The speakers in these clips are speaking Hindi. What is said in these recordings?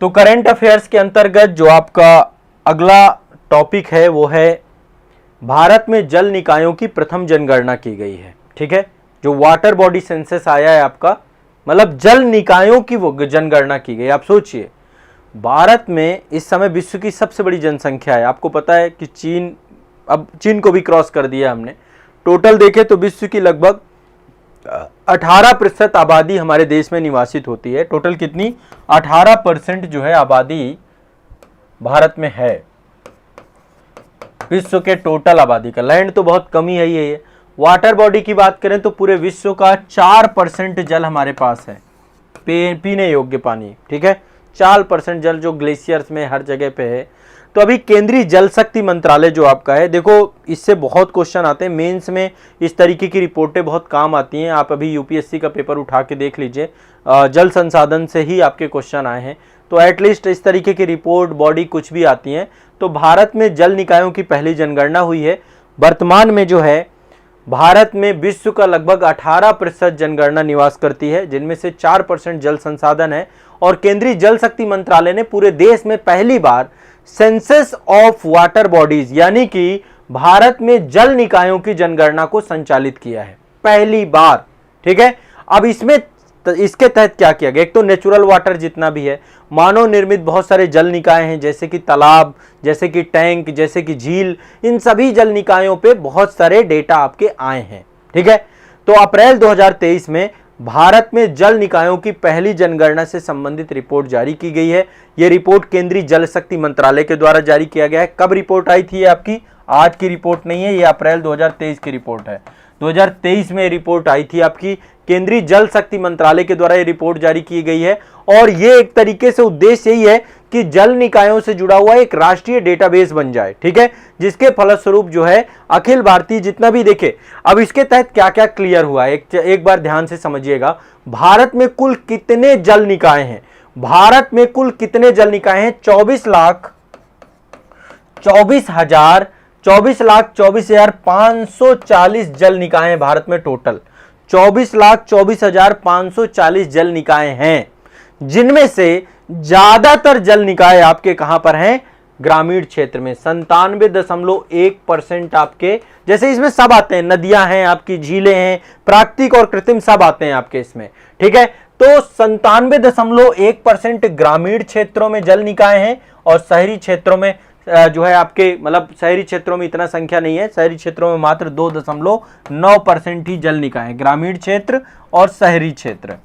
तो करंट अफेयर्स के अंतर्गत जो आपका अगला टॉपिक है वो है भारत में जल निकायों की प्रथम जनगणना की गई है। ठीक है, जो वाटर बॉडी सेंसस आया है आपका, मतलब जल निकायों की वो जनगणना की गई। आप सोचिए, भारत में इस समय विश्व की सबसे बड़ी जनसंख्या है। आपको पता है कि चीन, अब चीन को भी क्रॉस कर दिया हमने। टोटल देखें तो विश्व की लगभग 18% आबादी हमारे देश में निवासित होती है। टोटल कितनी? 18% जो है आबादी भारत में है, विश्व के टोटल आबादी का। लैंड तो बहुत कम ही है ये। वाटर बॉडी की बात करें तो पूरे विश्व का 4% जल हमारे पास है, पीने योग्य पानी। ठीक है, 4% जल जो ग्लेशियर्स में हर जगह पे है। तो अभी केंद्रीय जल शक्ति मंत्रालय जो आपका है, देखो इससे बहुत क्वेश्चन आते हैं मेंस में, इस तरीके की रिपोर्टें बहुत काम आती हैं। आप अभी यूपीएससी का पेपर उठा के देख लीजिए, जल संसाधन से ही आपके क्वेश्चन आए हैं। तो एटलीस्ट इस तरीके की रिपोर्ट बॉडी कुछ भी आती हैं। तो भारत में जल निकायों की पहली जनगणना हुई है। वर्तमान में जो है भारत में विश्व का लगभग 18% जनगणना निवास करती है, जिनमें से 4% जल संसाधन है। और केंद्रीय जल शक्ति मंत्रालय ने पूरे देश में पहली बार सेंसस ऑफ वाटर बॉडीज यानी कि भारत में जल निकायों की जनगणना को संचालित किया है, पहली बार। ठीक है, अब इसमें इसके तहत क्या किया गया? एक तो नेचुरल वाटर जितना भी है, मानव निर्मित बहुत सारे जल निकाय हैं, जैसे कि तालाब, जैसे कि टैंक, जैसे कि झील, इन सभी जल निकायों पे बहुत सारे डेटा आपके आए हैं। ठीक है, तो अप्रैल 2023 में भारत में जल निकायों की पहली जनगणना से संबंधित रिपोर्ट जारी की गई है। यह रिपोर्ट केंद्रीय जल शक्ति मंत्रालय के द्वारा जारी किया गया है। कब रिपोर्ट आई थी? आपकी आज की रिपोर्ट नहीं है, यह अप्रैल 2023 की रिपोर्ट है। 2023 में रिपोर्ट आई थी आपकी, केंद्रीय जल शक्ति मंत्रालय के द्वारा ये रिपोर्ट जारी की गई है। और ये एक तरीके से उद्देश्य यही है कि जल निकायों से जुड़ा हुआ एक राष्ट्रीय डेटाबेस बन जाए। ठीक है, जिसके फलस्वरूप जो है अखिल भारतीय जितना भी देखे। अब इसके तहत क्या क्या क्लियर हुआ है, एक बार ध्यान से समझिएगा। भारत में कुल कितने जल निकाय हैं? भारत में कुल कितने जल निकाय हैं? 24,24,540 जल निकाय हैं भारत में टोटल। 24,24,540 जल निकाय हैं, जिनमें से ज्यादातर जल निकाय आपके कहां पर हैं? ग्रामीण क्षेत्र में। 97.1% आपके, जैसे इसमें सब आते हैं, नदियां हैं आपकी, झीलें हैं, प्राकृतिक और कृत्रिम सब आते हैं आपके इसमें। ठीक है, तो 97.1% ग्रामीण क्षेत्रों में जल निकाय हैं और शहरी क्षेत्रों में जो है आपके, मतलब शहरी क्षेत्रों में इतना संख्या नहीं है, शहरी क्षेत्रों में मात्र 2.9% ही जल निकाय है, ग्रामीण क्षेत्र और शहरी क्षेत्र।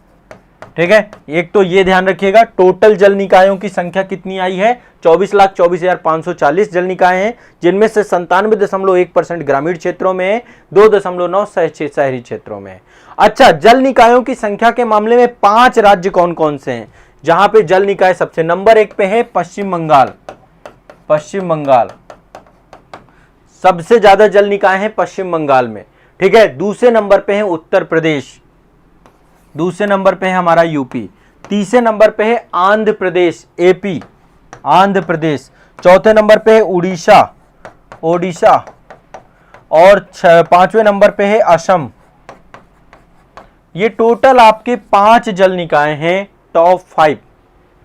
ठीक है, एक तो ये ध्यान रखिएगा। टोटल जल निकायों की संख्या कितनी आई है? 24,24,540 जल निकाय हैं, जिनमें से 97.1% ग्रामीण क्षेत्रों में है, 2.9 शहरी क्षेत्रों में है। अच्छा, जल निकायों की संख्या के मामले में 5 राज्य कौन कौन से हैं जहां पे जल निकाय सबसे नंबर 1 पे है? पश्चिम बंगाल। पश्चिम बंगाल सबसे ज्यादा जल निकाय हैं पश्चिम बंगाल में। ठीक है, दूसरे नंबर पे है उत्तर प्रदेश, दूसरे नंबर पे है हमारा यूपी, तीसरे नंबर पे है आंध्र प्रदेश, एपी, आंध्र प्रदेश, चौथे नंबर पे है उड़ीसा, ओडिशा, और 5वें नंबर पे है असम। ये टोटल आपके 5 जल निकाय हैं, टॉप 5।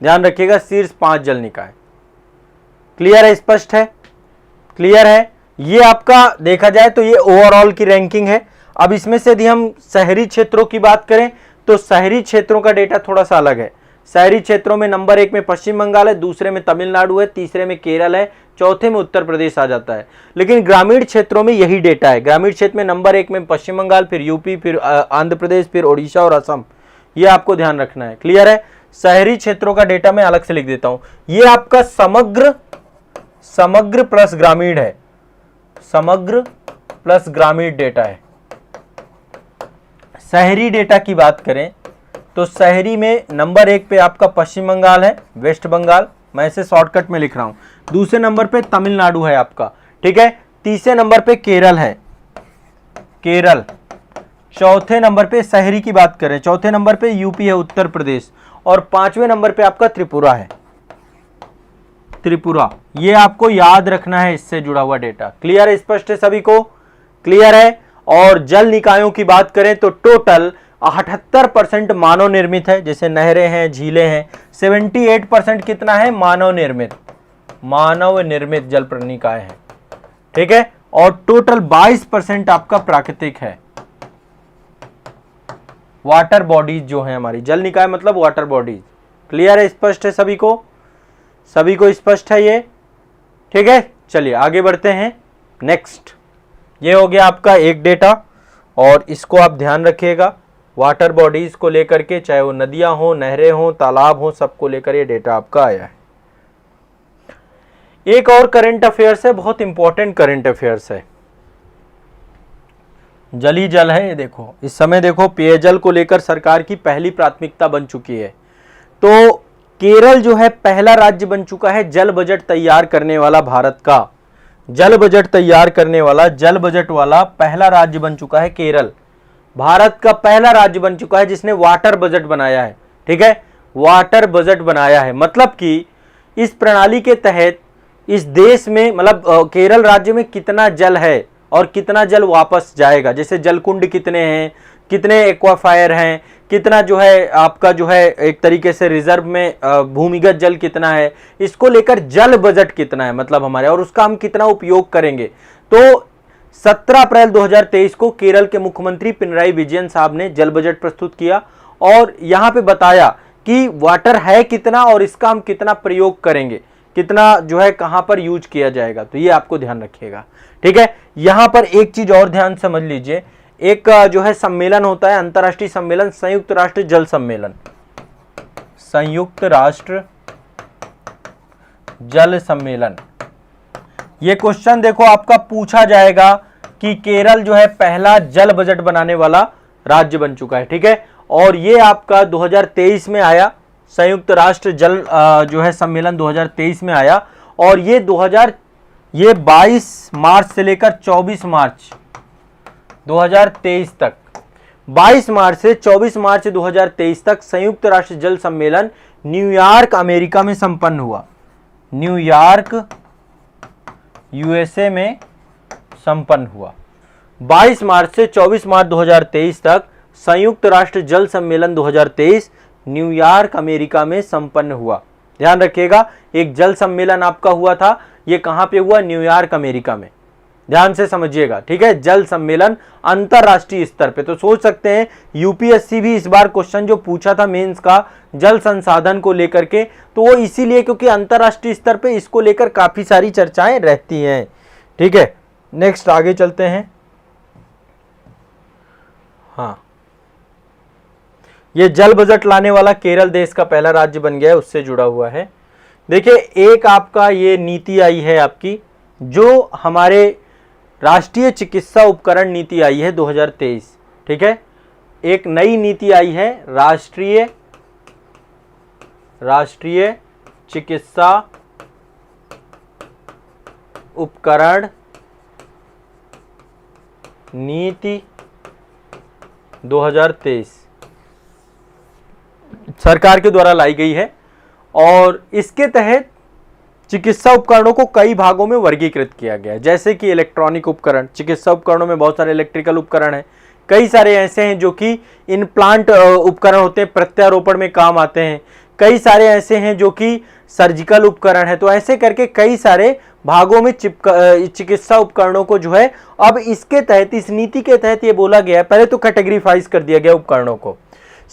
ध्यान रखिएगा, शीर्ष 5 जल निकाय। क्लियर है? स्पष्ट है? क्लियर है? ये आपका देखा जाए तो ये ओवरऑल की रैंकिंग है। अब इसमें से यदि हम शहरी क्षेत्रों की बात करें तो शहरी क्षेत्रों का डेटा थोड़ा सा अलग है। शहरी क्षेत्रों में नंबर 1 में पश्चिम बंगाल है, दूसरे में तमिलनाडु है, तीसरे में केरल है, चौथे में उत्तर प्रदेश आ जाता है। लेकिन ग्रामीण क्षेत्रों में यही डेटा है। ग्रामीण क्षेत्र में नंबर 1 में पश्चिम बंगाल, फिर यूपी, फिर आंध्र प्रदेश, फिर ओडिशा और असम। ये आपको ध्यान रखना है। क्लियर है? शहरी क्षेत्रों का डेटा मैं अलग से लिख देता हूं। ये आपका समग्र प्लस ग्रामीण है, समग्र प्लस ग्रामीण डेटा है। शहरी डेटा की बात करें तो शहरी में नंबर 1 पे आपका पश्चिम बंगाल है, वेस्ट बंगाल, मैं इसे शॉर्टकट में लिख रहा हूं। दूसरे नंबर पे तमिलनाडु है आपका। ठीक है, तीसरे नंबर पे केरल है, केरल। चौथे नंबर पे शहरी की बात करें, चौथे नंबर पे यूपी है, उत्तर प्रदेश, और 5वें नंबर पे आपका त्रिपुरा है, त्रिपुरा। ये आपको याद रखना है, इससे जुड़ा हुआ डेटा। क्लियर है? स्पष्ट है सभी को? क्लियर है? और जल निकायों की बात करें तो टोटल 78% मानव निर्मित है, जैसे नहरें हैं, झीलें हैं। 78% कितना है? मानव निर्मित, मानव निर्मित जल निकाय है, ठीक है। और टोटल 22% आपका प्राकृतिक है। वाटर बॉडीज जो है हमारी, जल निकाय मतलब वाटर बॉडीज। क्लियर है, स्पष्ट है सभी को? सभी को स्पष्ट है ये? ठीक है, चलिए आगे बढ़ते हैं। नेक्स्ट, ये हो गया आपका एक डेटा, और इसको आप ध्यान रखिएगा। वाटर बॉडीज को लेकर के, चाहे वो नदियां हो, नहरें हो, तालाब हो, सबको लेकर ये डेटा आपका आया है। एक और करंट अफेयर्स है, बहुत इंपॉर्टेंट करंट अफेयर्स है, जल ही जल है। ये देखो, इस समय देखो पेयजल को लेकर सरकार की पहली प्राथमिकता बन चुकी है। तो केरल जो है पहला राज्य बन चुका है जल बजट तैयार करने वाला, भारत का जल बजट तैयार करने वाला, जल बजट वाला पहला राज्य बन चुका है केरल। भारत का पहला राज्य बन चुका है जिसने वाटर बजट बनाया है, ठीक है, वाटर बजट बनाया है। मतलब कि इस प्रणाली के तहत इस देश में, मतलब केरल राज्य में कितना जल है और कितना जल वापस जाएगा, जैसे जलकुंड कितने हैं, कितने एक्वाफायर हैं, कितना जो है आपका जो है एक तरीके से रिजर्व में भूमिगत जल कितना है, इसको लेकर जल बजट कितना है मतलब हमारे, और उसका हम कितना उपयोग करेंगे। तो 17 अप्रैल 2023 को केरल के मुख्यमंत्री पिनराई विजयन साहब ने जल बजट प्रस्तुत किया और यहां पे बताया कि वाटर है कितना और इसका हम कितना प्रयोग करेंगे, कितना जो है कहां पर यूज किया जाएगा। तो ये आपको ध्यान रखिएगा, ठीक है। यहां पर एक चीज और ध्यान समझ लीजिए, एक जो है सम्मेलन होता है, अंतर्राष्ट्रीय सम्मेलन, संयुक्त राष्ट्र जल सम्मेलन, संयुक्त राष्ट्र जल सम्मेलन। ये क्वेश्चन देखो आपका पूछा जाएगा कि केरल जो है पहला जल बजट बनाने वाला राज्य बन चुका है, ठीक है। और ये आपका 2023 में आया, संयुक्त राष्ट्र जल जो है सम्मेलन 2023 में आया, और ये 22 मार्च से लेकर 24 मार्च 2023 तक, 22 मार्च से 24 मार्च 2023 तक संयुक्त राष्ट्र जल सम्मेलन न्यूयॉर्क अमेरिका में संपन्न हुआ। न्यूयॉर्क यूएसए में संपन्न हुआ। 22 मार्च से 24 मार्च 2023 तक संयुक्त राष्ट्र जल सम्मेलन 2023 न्यूयॉर्क अमेरिका में संपन्न हुआ। ध्यान रखिएगा, एक जल सम्मेलन आपका हुआ था, ये कहां पे हुआ? न्यूयॉर्क अमेरिका में। ध्यान से समझिएगा, ठीक है, जल सम्मेलन अंतरराष्ट्रीय स्तर पे। तो सोच सकते हैं यूपीएससी भी इस बार क्वेश्चन जो पूछा था मेंस का जल संसाधन को लेकर के, तो वो इसीलिए क्योंकि अंतरराष्ट्रीय स्तर पे इसको लेकर काफी सारी चर्चाएं रहती हैं, ठीक है। नेक्स्ट आगे चलते हैं। हाँ, ये जल बजट लाने वाला केरल देश का पहला राज्य बन गया है, उससे जुड़ा हुआ है। देखिए, एक आपका ये नीति आई है आपकी, जो हमारे राष्ट्रीय चिकित्सा उपकरण नीति आई है 2023, ठीक है। एक नई नीति आई है, राष्ट्रीय चिकित्सा उपकरण नीति 2023 सरकार के द्वारा लाई गई है, और इसके तहत चिकित्सा उपकरणों को कई भागों में वर्गीकृत किया गया है। जैसे कि इलेक्ट्रॉनिक उपकरण, चिकित्सा उपकरणों में बहुत सारे इलेक्ट्रिकल उपकरण हैं, कई सारे ऐसे हैं जो कि इम्प्लांट उपकरण होते हैं, प्रत्यारोपण में काम आते हैं, कई सारे ऐसे हैं जो कि सर्जिकल उपकरण है। तो ऐसे करके कई सारे भागों में चिकित्सा उपकरणों को जो है अब इसके तहत, इस नीति के तहत ये बोला गया है, पहले तो कैटेगरीफाइज कर दिया गया उपकरणों को,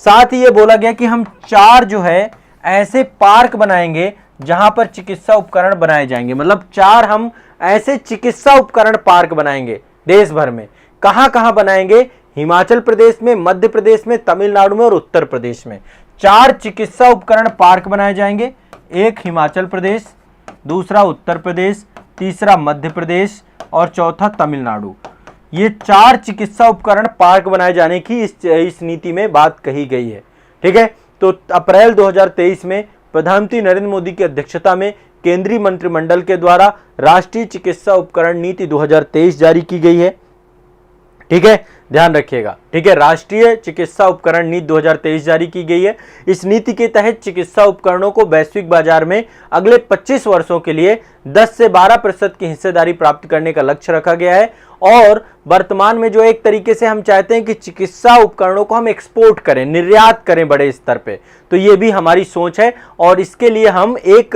साथ ही ये बोला गया कि हम 4 जो है ऐसे पार्क बनाएंगे जहां पर चिकित्सा उपकरण बनाए जाएंगे। मतलब 4 हम ऐसे चिकित्सा उपकरण पार्क बनाएंगे देश भर में। कहां कहां बनाएंगे? हिमाचल प्रदेश में, मध्य प्रदेश में, तमिलनाडु में और उत्तर प्रदेश में 4 चिकित्सा उपकरण पार्क बनाए जाएंगे। एक हिमाचल प्रदेश, दूसरा उत्तर प्रदेश, तीसरा मध्य प्रदेश और चौथा तमिलनाडु। ये 4 चिकित्सा उपकरण पार्क बनाए जाने की इस नीति में बात कही गई है, ठीक है। तो अप्रैल 2023 में प्रधानमंत्री नरेंद्र मोदी की अध्यक्षता में केंद्रीय मंत्रिमंडल के द्वारा राष्ट्रीय चिकित्सा उपकरण नीति 2023 जारी की गई है, ठीक है। ध्यान रखिएगा, ठीक है। राष्ट्रीय चिकित्सा उपकरण नीति 2023 जारी की गई है। इस नीति के तहत चिकित्सा उपकरणों को वैश्विक बाजार में अगले 25 वर्षों के लिए 10 से 12% की हिस्सेदारी प्राप्त करने का लक्ष्य रखा गया है। और वर्तमान में जो एक तरीके से हम चाहते हैं कि चिकित्सा उपकरणों को हम एक्सपोर्ट करें, निर्यात करें बड़े स्तर पे, तो ये भी हमारी सोच है। और इसके लिए हम एक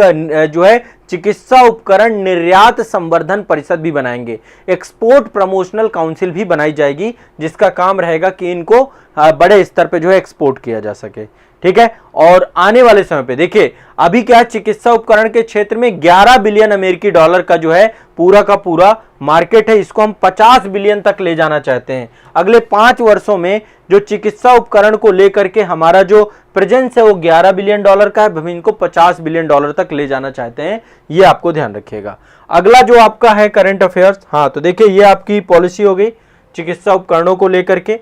जो है चिकित्सा उपकरण निर्यात संवर्धन परिषद भी बनाएंगे, एक्सपोर्ट प्रमोशनल काउंसिल भी बनाई जाएगी, जिसका काम रहेगा कि इनको बड़े स्तर पे जो है एक्सपोर्ट किया जा सके, ठीक है। और आने वाले समय पे देखिए, अभी क्या चिकित्सा उपकरण के क्षेत्र में 11 बिलियन अमेरिकी डॉलर का जो है पूरा का पूरा मार्केट है। इसको हम 50 बिलियन तक ले जाना चाहते हैं। अगले 5 वर्षों में जो चिकित्सा उपकरण को लेकर के हमारा जो प्रेजेंस है वो 11 बिलियन डॉलर का है, हम इनको 50 बिलियन डॉलर तक ले जाना चाहते हैं, ये आपको ध्यान रखिएगा। अगला जो आपका है करंट अफेयर्स, हाँ तो देखिए ये आपकी पॉलिसी हो गई चिकित्सा उपकरणों को लेकर के।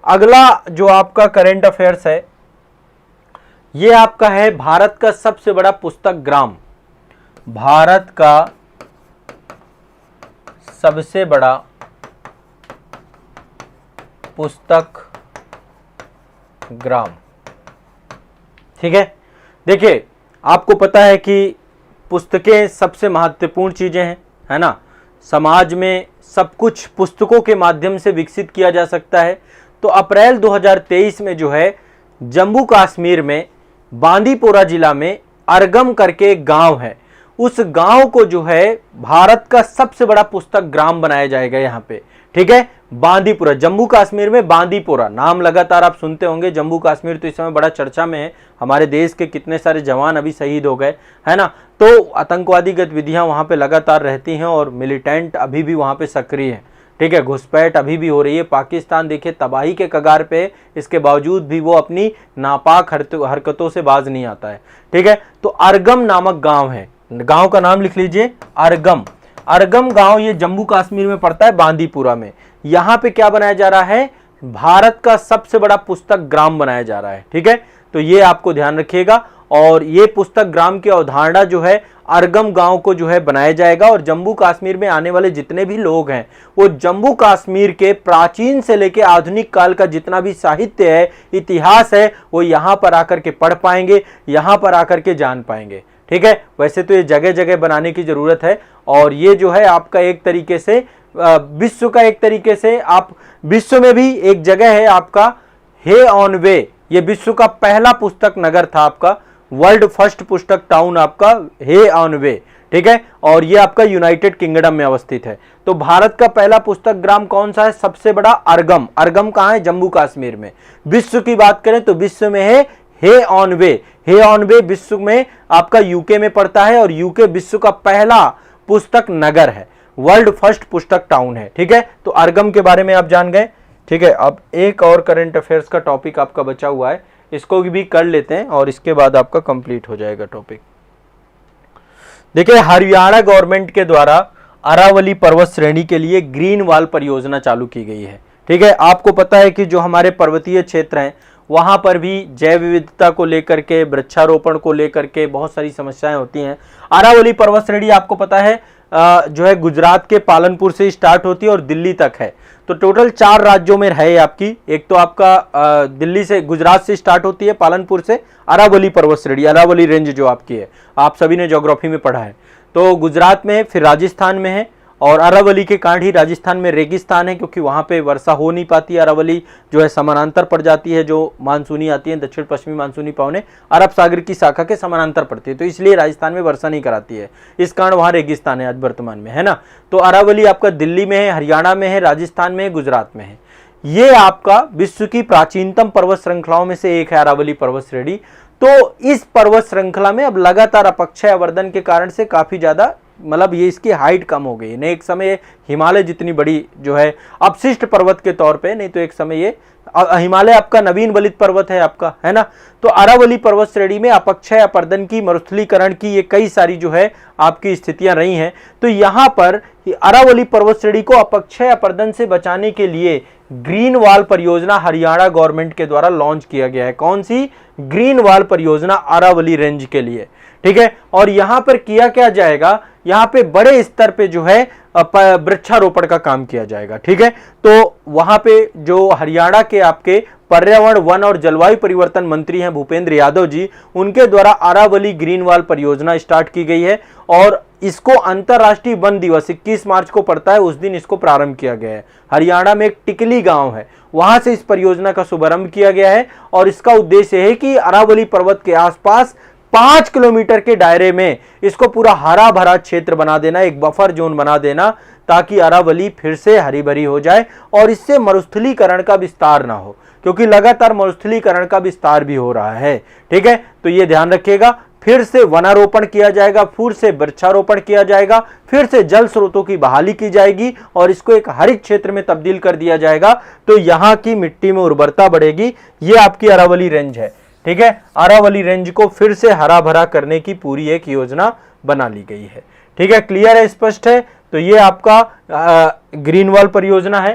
अगला जो आपका करंट अफेयर्स है ये आपका है भारत का सबसे बड़ा पुस्तक ग्राम। भारत का सबसे बड़ा पुस्तक ग्राम, ठीक है। देखिए आपको पता है कि पुस्तकें सबसे महत्वपूर्ण चीजें हैं, है ना। समाज में सब कुछ पुस्तकों के माध्यम से विकसित किया जा सकता है। तो अप्रैल 2023 में जो है जम्मू कश्मीर में बांदीपोरा जिला में अरगम करके एक गांव है, उस गांव को जो है भारत का सबसे बड़ा पुस्तक ग्राम बनाया जाएगा यहाँ पे, ठीक है। बांदीपुरा, जम्मू कश्मीर में बांदीपोरा नाम लगातार आप सुनते होंगे। जम्मू कश्मीर तो इस समय बड़ा चर्चा में है, हमारे देश के कितने सारे जवान अभी शहीद हो गए, है ना। तो आतंकवादी गतिविधियां वहां पे लगातार रहती हैं और मिलिटेंट अभी भी वहां पे सक्रिय हैं, ठीक है। घुसपैठ अभी भी हो रही है। पाकिस्तान देखिए तबाही के कगार पे, इसके बावजूद भी वो अपनी नापाक हरकतों से बाज नहीं आता है, ठीक है। तो अरगम नामक गांव है, गांव का नाम लिख लीजिए अरगम। अरगम गांव ये जम्मू कश्मीर में पड़ता है, बांदीपुरा में। यहां पे क्या बनाया जा रहा है, भारत का सबसे बड़ा पुस्तक ग्राम बनाया जा रहा है, ठीक है। तो ये आपको ध्यान रखिएगा। और ये पुस्तक ग्राम की अवधारणा जो है अरगम गांव को जो है बनाया जाएगा। और जम्मू कश्मीर में आने वाले जितने भी लोग हैं वो जम्मू कश्मीर के प्राचीन से लेकर आधुनिक काल का जितना भी साहित्य है, इतिहास है, वो यहाँ पर आकर के पढ़ पाएंगे, यहाँ पर आकर के जान पाएंगे, ठीक है। वैसे तो ये जगह जगह बनाने की जरूरत है। और ये जो है आपका एक तरीके से विश्व का, एक तरीके से आप विश्व में भी एक जगह है आपका हे ऑन वे, ये विश्व का पहला पुस्तक नगर था आपका, वर्ल्ड फर्स्ट पुस्तक टाउन आपका हे ऑन वे, ठीक है। और ये आपका यूनाइटेड किंगडम में अवस्थित है। तो भारत का पहला पुस्तक ग्राम कौन सा है, सबसे बड़ा अरगम। अरगम कहां है, जम्मू कश्मीर में। विश्व की बात करें तो विश्व में है हे on way. Hey on way विश्व में आपका यूके में पड़ता है और यूके विश्व का पहला पुस्तक नगर है, वर्ल्ड फर्स्ट पुस्तक टाउन है, ठीक है। तो अरगम के बारे में आप जान गए, ठीक है। अब एक और करंट अफेयर्स का टॉपिक आपका बचा हुआ है, इसको भी कर लेते हैं और इसके बाद आपका कंप्लीट हो जाएगा टॉपिक। देखिए हरियाणा गवर्नमेंट के द्वारा अरावली पर्वत श्रेणी के लिए ग्रीन वॉल परियोजना चालू की गई है, ठीक है। आपको पता है कि जो हमारे पर्वतीय क्षेत्र हैं वहां पर भी जैव विविधता को लेकर के, वृक्षारोपण को लेकर के बहुत सारी समस्याएं होती हैं। अरावली पर्वत श्रेणी आपको पता है जो है गुजरात के पालनपुर से स्टार्ट होती है और दिल्ली तक है। तो टोटल 4 राज्यों में है आपकी। एक तो आपका दिल्ली से, गुजरात से स्टार्ट होती है, पालनपुर से अरावली पर्वत श्रेणी, अरावली रेंज जो आपकी है, आप सभी ने ज्योग्राफी में पढ़ा है। तो गुजरात में, फिर राजस्थान में है। और अरावली के कारण ही राजस्थान में रेगिस्तान है, क्योंकि वहां पे वर्षा हो नहीं पाती। अरावली जो है समानांतर पड़ जाती है, जो मानसूनी आती है, दक्षिण पश्चिमी मानसूनी पवनें अरब सागर की शाखा के समानांतर पड़ती है, तो इसलिए राजस्थान में वर्षा नहीं कराती है। इस कारण वहां रेगिस्तान है आज वर्तमान में, है ना। तो अरावली आपका दिल्ली में है, हरियाणा में है, राजस्थान में है, गुजरात में है। ये आपका विश्व की प्राचीनतम पर्वत श्रृंखलाओं में से एक है अरावली पर्वत श्रेणी। तो इस पर्वत श्रृंखला में अब लगातार अपक्षय आवर्धन के कारण से काफी ज्यादा, मतलब ये इसकी हाइट कम हो गई। नहीं एक समय हिमालय जितनी बड़ी जो है अपशिष्ट पर्वत के तौर पे, नहीं तो एक समय ये हिमालय आपका नवीन वलित पर्वत है आपका, है ना। तो अरावली पर्वत श्रेणी में अपक्षय अपर्दन की, मरुस्थलीकरण की ये कई सारी जो है आपकी स्थितियां रही हैं। तो यहाँ पर अरावली पर्वत श्रेणी को अपक्षय अपर्दन से बचाने के लिए ग्रीन वॉल परियोजना हरियाणा गवर्नमेंट के द्वारा लॉन्च किया गया है। कौन सी, ग्रीन वॉल परियोजना अरावली रेंज के लिए, ठीक है। और यहां पर किया क्या जाएगा, यहां पे बड़े स्तर पे जो है वृक्षारोपण का काम किया जाएगा। ठीक है, तो वहां पे जो हरियाणा के आपके पर्यावरण, वन और जलवायु परिवर्तन मंत्री हैं भूपेंद्र यादव जी, उनके द्वारा अरावली ग्रीन वॉल परियोजना स्टार्ट की गई है और इसको अंतरराष्ट्रीय वन दिवस 21 मार्च को पड़ता है, उस दिन इसको प्रारंभ किया गया है। हरियाणा में एक टिकली गांव है, वहां से इस परियोजना का शुभारंभ किया गया है और इसका उद्देश्य है कि अरावली पर्वत के आसपास 5 किलोमीटर के दायरे में इसको पूरा हरा भरा क्षेत्र बना देना, एक बफर जोन बना देना, ताकि अरावली फिर से हरी भरी हो जाए और इससे मरुस्थलीकरण का विस्तार ना हो, क्योंकि लगातार मरुस्थलीकरण का विस्तार भी हो रहा है। ठीक है, तो ये ध्यान रखिएगा, फिर से वनारोपण किया जाएगा, फिर से वृक्षारोपण किया जाएगा, फिर से जल स्रोतों की बहाली की जाएगी और इसको एक हरित क्षेत्र में तब्दील कर दिया जाएगा, तो यहां की मिट्टी में उर्वरता बढ़ेगी। ये आपकी अरावली रेंज है। ठीक है, अरावली रेंज को फिर से हरा भरा करने की पूरी एक योजना बना ली गई है। ठीक है, क्लियर है, स्पष्ट है। तो ये आपका ग्रीन वॉल परियोजना है।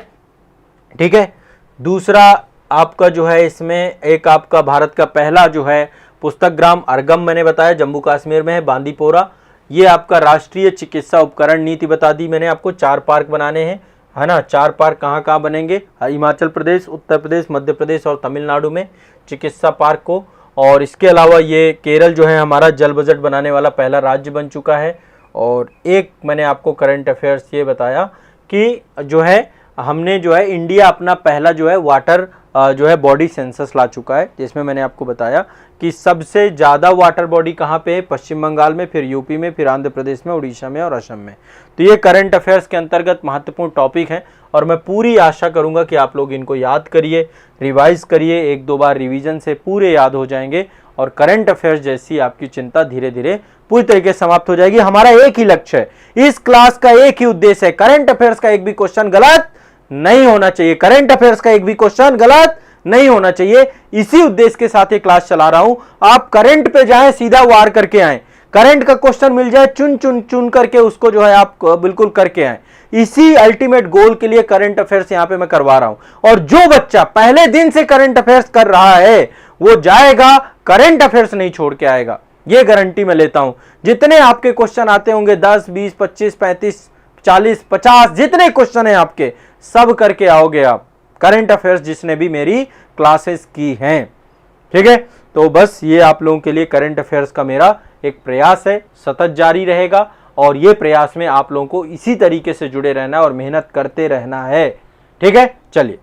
ठीक है, दूसरा आपका जो है इसमें एक आपका भारत का पहला जो है पुस्तक ग्राम अरगम, मैंने बताया जम्मू कश्मीर में है, बांदीपोरा। ये आपका राष्ट्रीय चिकित्सा उपकरण नीति बता दी मैंने आपको, 4 पार्क बनाने हैं, है ना। 4 पार्क कहाँ कहाँ बनेंगे, हिमाचल प्रदेश, उत्तर प्रदेश, मध्य प्रदेश और तमिलनाडु में चिकित्सा पार्क को। और इसके अलावा ये केरल जो है हमारा जल बजट बनाने वाला पहला राज्य बन चुका है। और एक मैंने आपको करंट अफेयर्स ये बताया कि जो है हमने जो है इंडिया अपना पहला जो है वाटर जो है बॉडी सेंसस ला चुका है, जिसमें मैंने आपको बताया कि सबसे ज़्यादा वाटर बॉडी कहाँ पे है, पश्चिम बंगाल में, फिर यूपी में, फिर आंध्र प्रदेश में, उड़ीसा में और असम में। तो ये करंट अफेयर्स के अंतर्गत महत्वपूर्ण टॉपिक हैं और मैं पूरी आशा करूंगा कि आप लोग इनको याद करिए, रिवाइज करिए, 1-2 बार रिवीजन से पूरे याद हो जाएंगे और करंट अफेयर्स जैसी आपकी चिंता धीरे धीरे पूरी तरीके से समाप्त हो जाएगी। हमारा एक ही लक्ष्य है, इस क्लास का एक ही उद्देश्य है, करंट अफेयर्स का एक भी क्वेश्चन गलत नहीं होना चाहिए, करंट अफेयर्स का एक भी क्वेश्चन गलत नहीं होना चाहिए। इसी उद्देश्य के साथ ये क्लास चला रहा हूं। आप करंट पे जाएं, सीधा वार करके आए, करंट का क्वेश्चन मिल जाए, चुन करके उसको जो है आप बिल्कुल करके आए। इसी अल्टीमेट गोल के लिए करंट अफेयर्स यहां पे मैं करवा रहा हूं। और जो बच्चा पहले दिन से करंट अफेयर्स कर रहा है वो जाएगा, करंट अफेयर्स नहीं छोड़ के आएगा, ये गारंटी मैं लेता हूं। जितने आपके क्वेश्चन आते होंगे 10, 20, 25, 35, 40, 50 जितने क्वेश्चन है आपके, सब करके आओगे आप, करंट अफेयर्स जिसने भी मेरी क्लासेस की हैं। ठीक है, तो बस ये आप लोगों के लिए करंट अफेयर्स का मेरा एक प्रयास है, सतत जारी रहेगा और ये प्रयास में आप लोगों को इसी तरीके से जुड़े रहना और मेहनत करते रहना है। ठीक है, चलिए।